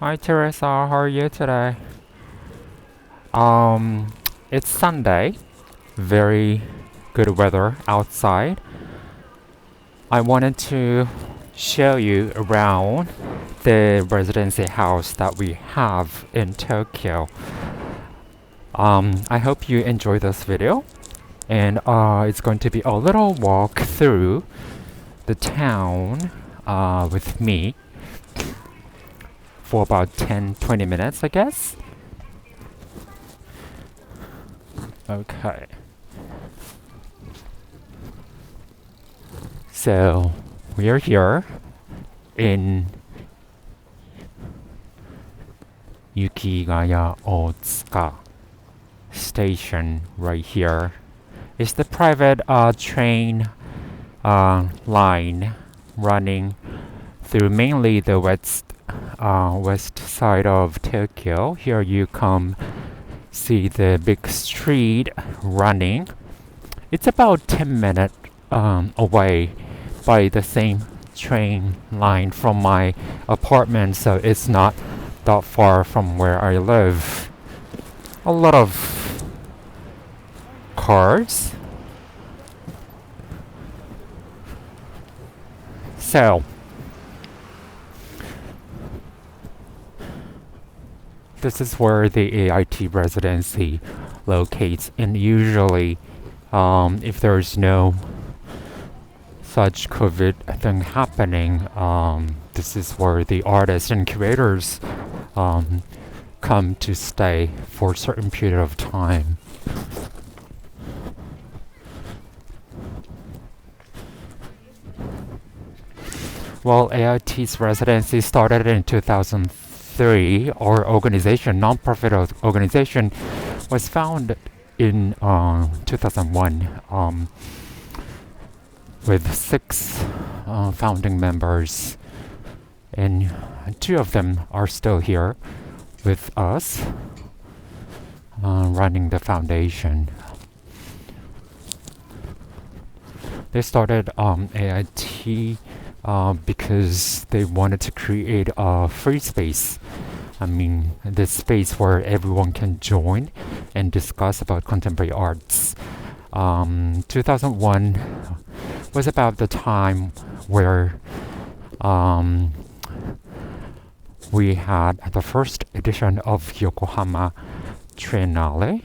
Hi Teresa, how are you today? Um, it's Sunday, very good weather outside. I wanted to show you around the residency house that we have in Tokyo. I hope you enjoy this video, and it's going to be a little walk through the town with me for about 10-20 minutes, I guess. Okay. So we are here in Yukigaya Otsuka station right here. It's the private train line running through mainly the west side of Tokyo. Here you come see the big street running. It's about 10 minutes away by the same train line from my apartment, so it's not that far from where I live. A lot of cars. So this is where the AIT residency locates, and usually if there's no such COVID thing happening, this is where the artists and curators come to stay for a certain period of time. Well, AIT's residency started in 2003. Our organization, non-profit organization, was founded in 2001 with 6 founding members, and 2 of them are still here with us running the foundation. They started AIT because they wanted to create a free space. I mean, this space where everyone can join and discuss about contemporary arts. 2001 was about the time where we had the first edition of Yokohama Triennale.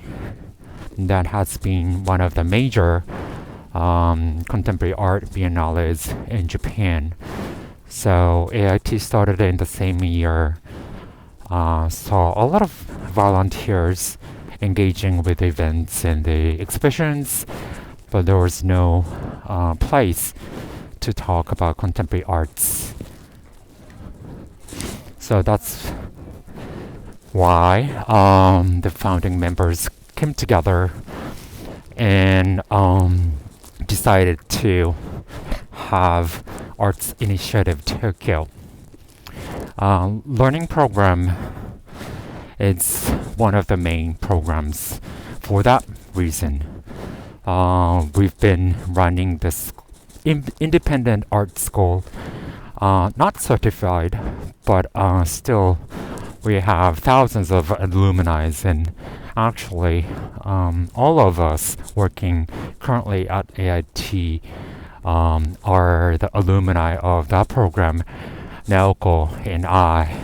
That has been one of the major contemporary art biennales in Japan. So AIT started in the same year. Saw a lot of volunteers engaging with events and the exhibitions, but there was no place to talk about contemporary arts. So that's why the founding members came together and decided to have Arts Initiative Tokyo. Learning program is one of the main programs. For that reason, we've been running this independent art school, not certified, but still we have thousands of alumni, and actually all of us working currently at AIT are the alumni of that program. Naoko and I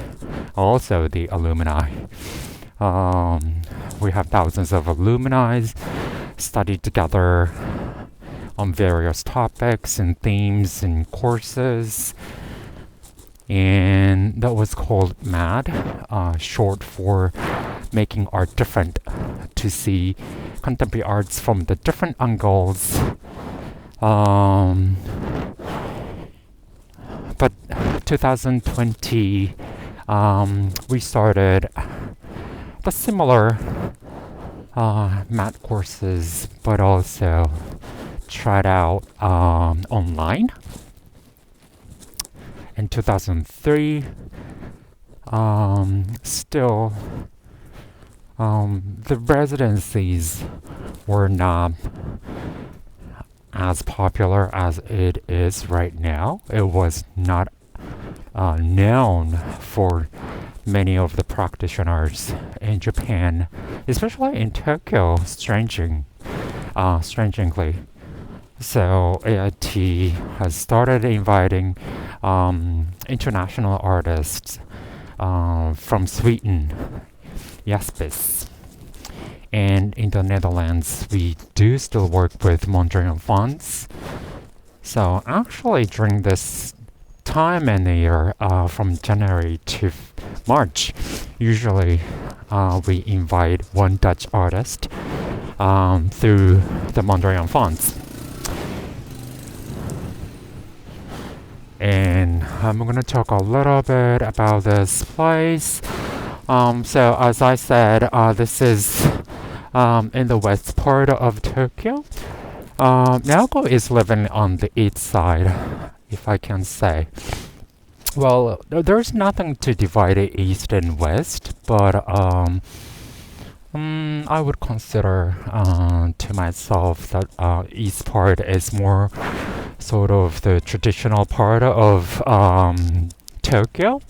are also the alumni. We have thousands of alumni studied together on various topics and themes and courses, and that was called MAD, short for Making Art Different, to see contemporary arts from the different angles. But 2020, we started the similar MAT courses, but also tried out online. In 2003, still the residencies were not as popular as it is right now. It was not known for many of the practitioners in Japan, especially in Tokyo, strangely. So AIT has started inviting international artists from Sweden, Jaspis. And in the Netherlands, we do still work with Mondrian fonts. So actually, during this time in the year, from January to March, usually we invite one Dutch artist through the Mondrian fonts. And I'm going to talk a little bit about this place. So as I said, this is in the west part of Tokyo. Naoko is living on the east side, if I can say. Well, there's nothing to divide it east and west, but I would consider to myself that east part is more sort of the traditional part of Tokyo,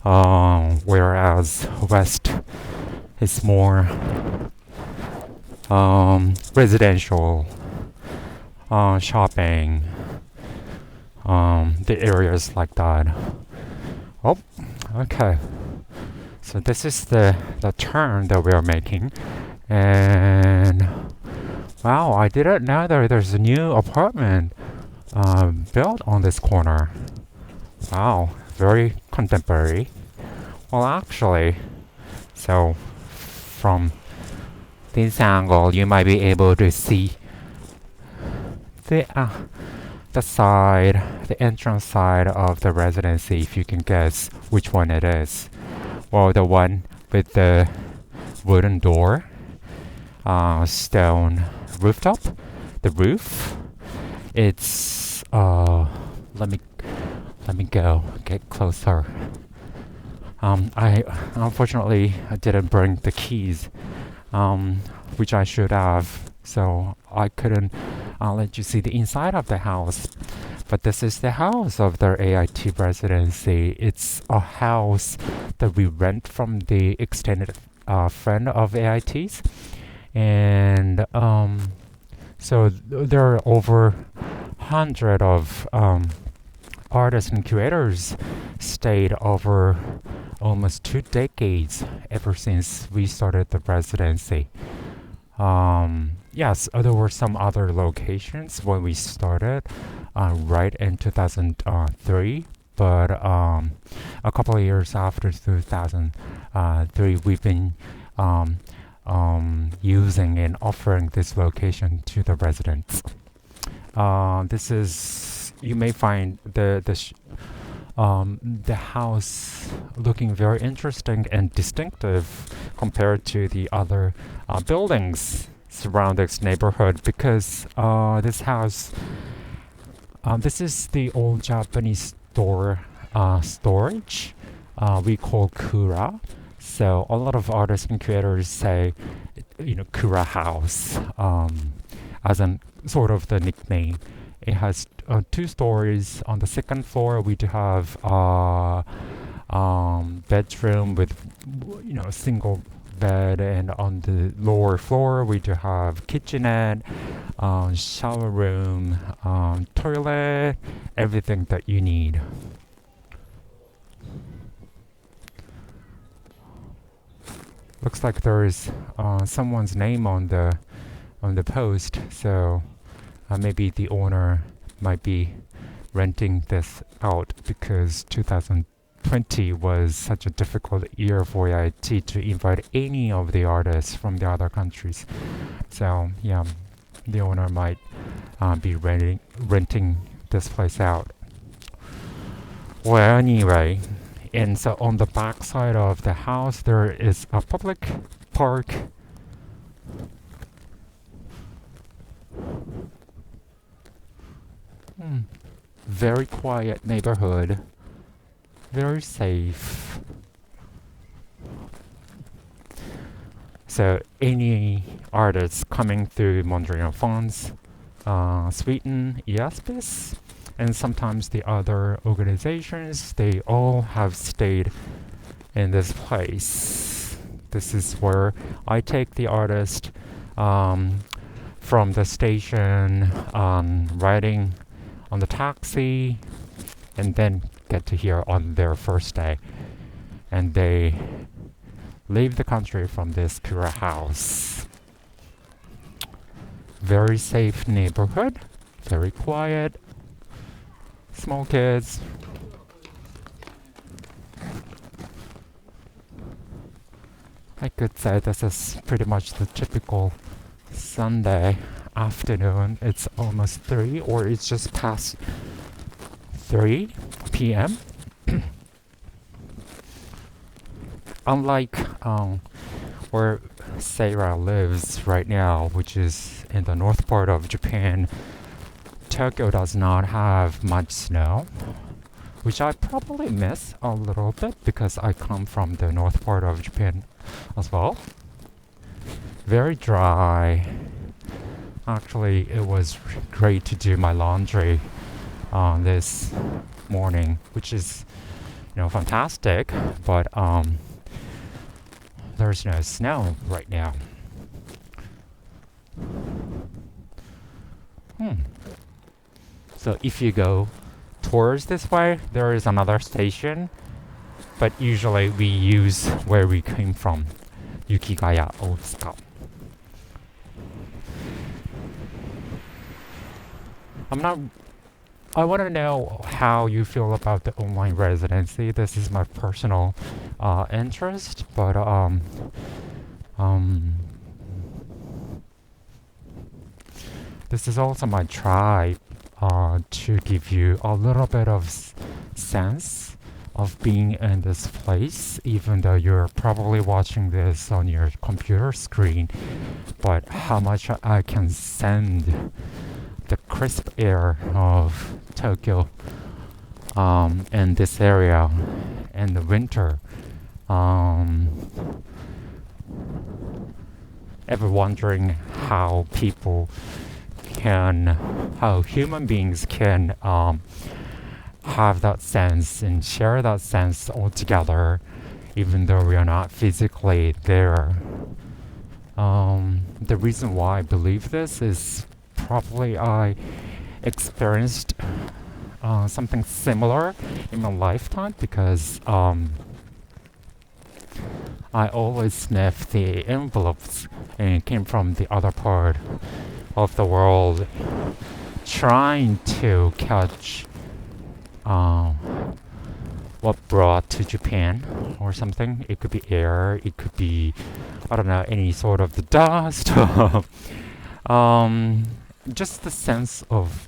whereas west is more residential, shopping, the areas like that. Oh, okay. So this is the turn that we are making, and wow, I didn't know that there's a new apartment built on this corner. Wow, very contemporary. Well, actually, so from this angle, you might be able to see the side, the entrance side of the residency, if you can guess which one it is. Well, the one with the wooden door, stone rooftop, the roof. It's let me get closer. I unfortunately didn't bring the keys, which I should have, so I couldn't let you see the inside of the house. But this is the house of the AIT residency. It's a house that we rent from the extended friend of AIT's, and so there are over 100 of artists and curators stayed over almost 2 decades ever since we started the residency. Yes, there were some other locations when we started, right in 2003, but a couple of years after 2003, we've been using and offering this location to the residents. This is, you may find the house looking very interesting and distinctive compared to the other buildings surrounding this neighborhood, because this house, this is the old Japanese store storage we call KURA. So a lot of artists and creators say, KURA house as an sort of the nickname. It has 2 stories. On the second floor, we do have bedroom with single bed, and on the lower floor we do have kitchenette, shower room, toilet, everything that you need. Looks like there is someone's name on the post, so maybe the owner might be renting this out because 2020 was such a difficult year for AIT to invite any of the artists from the other countries. So yeah, the owner might be renting this place out. Well, anyway, and so on the back side of the house there is a public park. Very quiet neighborhood, very safe. So any artists coming through Mondrian Fonts, Sweden, Jaspis, and sometimes the other organizations, they all have stayed in this place. This is where I take the artist from the station, riding on the taxi, and then get to here on their first day. And they leave the country from this KURA house. Very safe neighborhood, very quiet, small kids. I could say this is pretty much the typical Sunday afternoon. It's almost 3 or it's just past 3 p.m. Unlike where Sarah lives right now, which is in the north part of Japan, Tokyo does not have much snow, which I probably miss a little bit because I come from the north part of Japan as well. Very dry. Actually, it was great to do my laundry this morning, which is, fantastic, but there's no snow right now. So if you go towards this way, there is another station, but usually we use where we came from, Yukigaya Otsuka. I want to know how you feel about the online residency. This is my personal interest, but this is also my try to give you a little bit of sense of being in this place, even though you're probably watching this on your computer screen, but how much I can send the crisp air of Tokyo in this area in the winter. Ever wondering how human beings can have that sense and share that sense all together, even though we are not physically there. The reason why I believe this is probably I experienced something similar in my lifetime because I always sniff the envelopes and came from the other part of the world trying to catch what brought to Japan or something. It could be air, it could be, I don't know, any sort of the dust. Just the sense of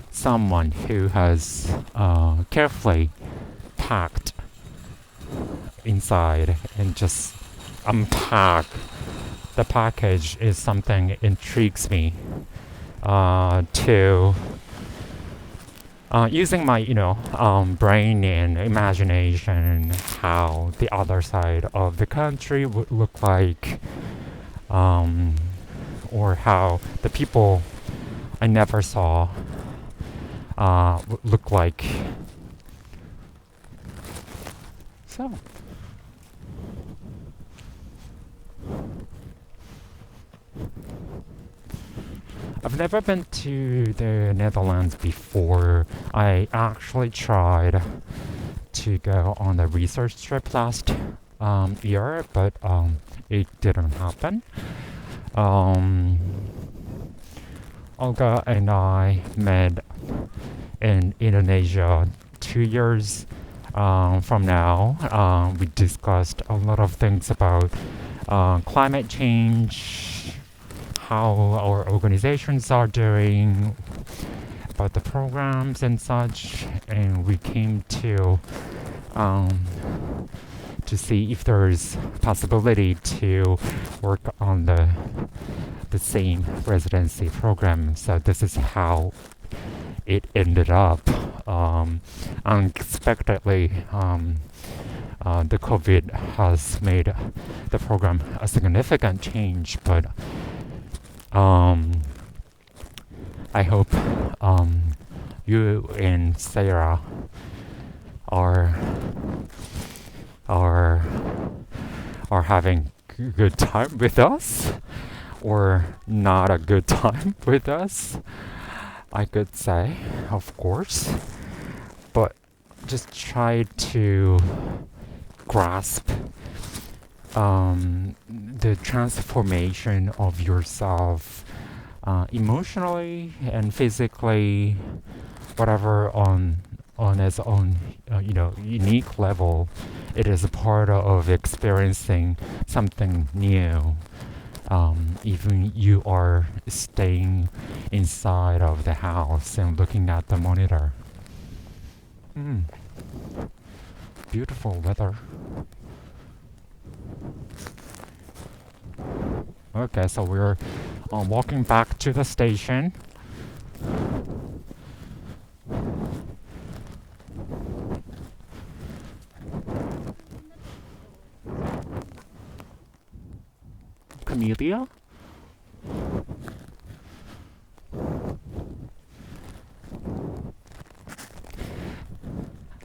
someone who has carefully packed inside and just unpack the package is something intrigues me to using my brain and imagination how the other side of the country would look like, or how the people I never saw would look like. So I've never been to the Netherlands before. I actually tried to go on a research trip last year, but it didn't happen. Olga and I met in Indonesia 2 years from now. We discussed a lot of things about climate change, how our organizations are doing, about the programs and such, and we came to see if there is possibility to work on the same residency program. So this is how it ended up. Unexpectedly, the COVID has made the program a significant change, but I hope you and Sarah are are having good time with us or not a good time with us, I could say, of course. But just try to grasp the transformation of yourself emotionally and physically, whatever on its own unique level. It is a part of experiencing something new. Even you are staying inside of the house and looking at the monitor. Beautiful weather. Okay, so we're walking back to the station. Camellia?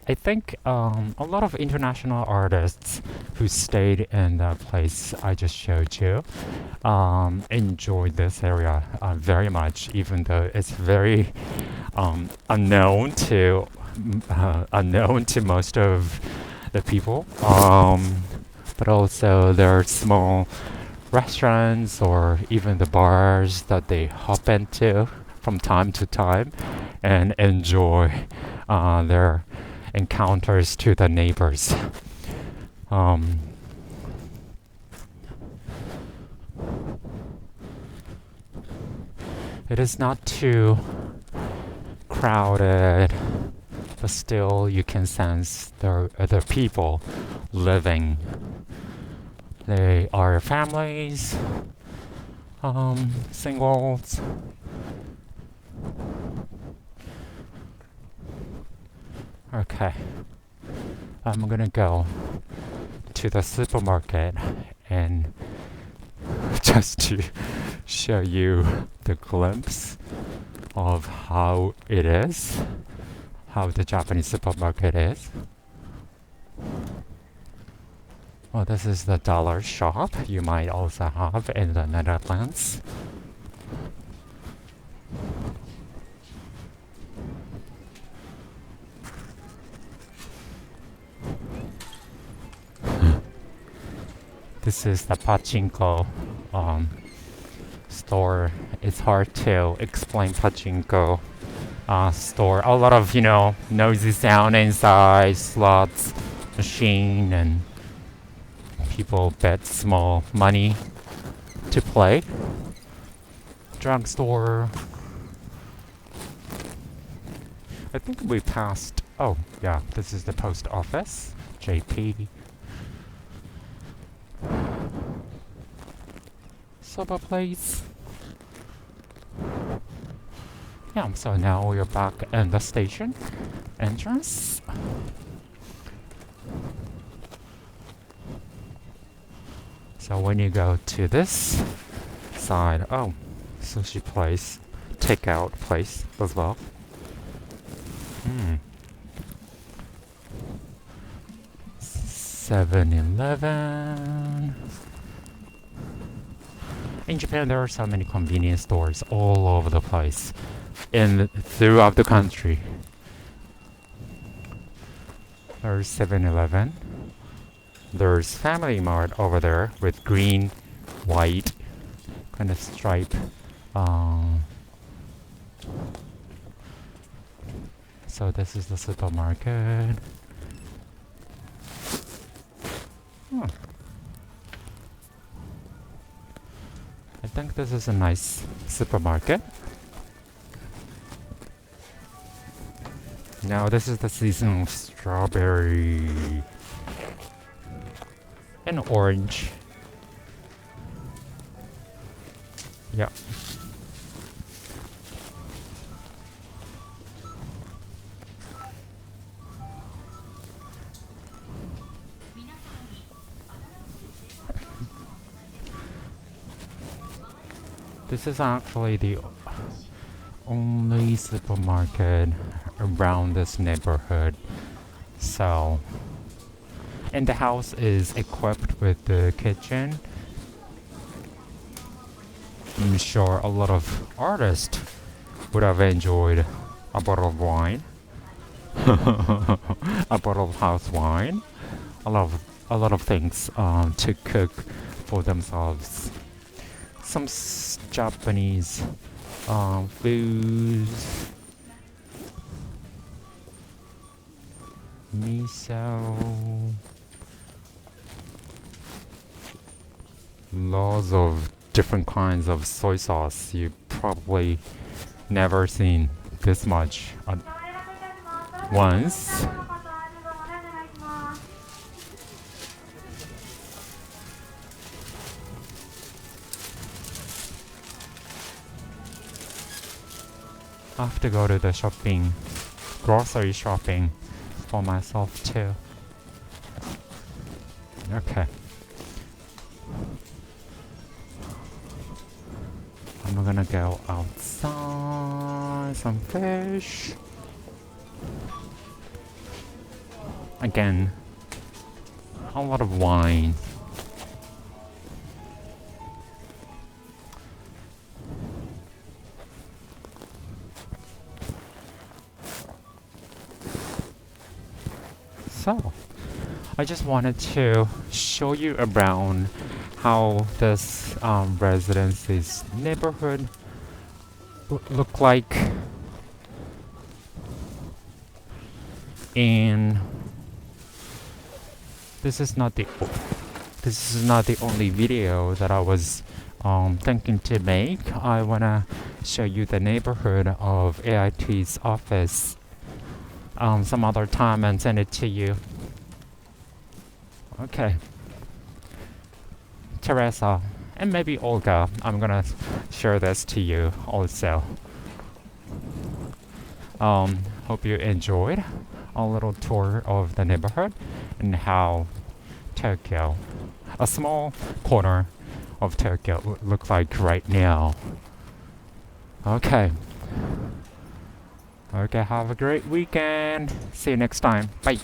I think a lot of international artists who stayed in the place I just showed you enjoyed this area very much, even though it's very unknown to most of the people. But also there are small restaurants or even the bars that they hop into from time to time and enjoy their encounters to the neighbors. It is not too crowded, but still you can sense there are other people living. They are families, singles. Okay, I'm gonna go to the supermarket and just to show you the glimpse of how it is, how the Japanese supermarket is. Well, this is the dollar shop you might also have in the Netherlands. This is the pachinko store. It's hard to explain pachinko store. A lot of noisy sound inside, slots machine, and people bet small money to play. Drugstore. I think we passed. Oh yeah, this is the post office. JP. Soba place. Yeah, so now we're back in the station entrance. So when you go to this side, sushi place, takeout place as well. 7-Eleven. In Japan, there are so many convenience stores all over the place, throughout the country. There's 7-Eleven. There's Family Mart over there with green, white kind of stripe. So this is the supermarket. I think this is a nice supermarket. Now this is the season of strawberry and orange. Yeah. This is actually the only supermarket around this neighborhood. So And the house is equipped with the kitchen. I'm sure a lot of artists would have enjoyed a bottle of wine. A bottle of house wine. A lot of things to cook for themselves. Some Japanese foods. Miso. Lots of different kinds of soy sauce. You probably never seen this much at once. I have to go to the grocery shopping for myself too. Okay. I'm gonna go outside, some fish. Again, a lot of wine. So, I just wanted to show you around how this residence's neighborhood look like, and this is not the only video that I was thinking to make. I wanna show you the neighborhood of AIT's office some other time and send it to you. Okay. Teresa and maybe Olga, I'm gonna share this to you also. Hope you enjoyed a little tour of the neighborhood and how Tokyo, a small corner of Tokyo, look like right now. Okay. Okay, have a great weekend. See you next time. Bye.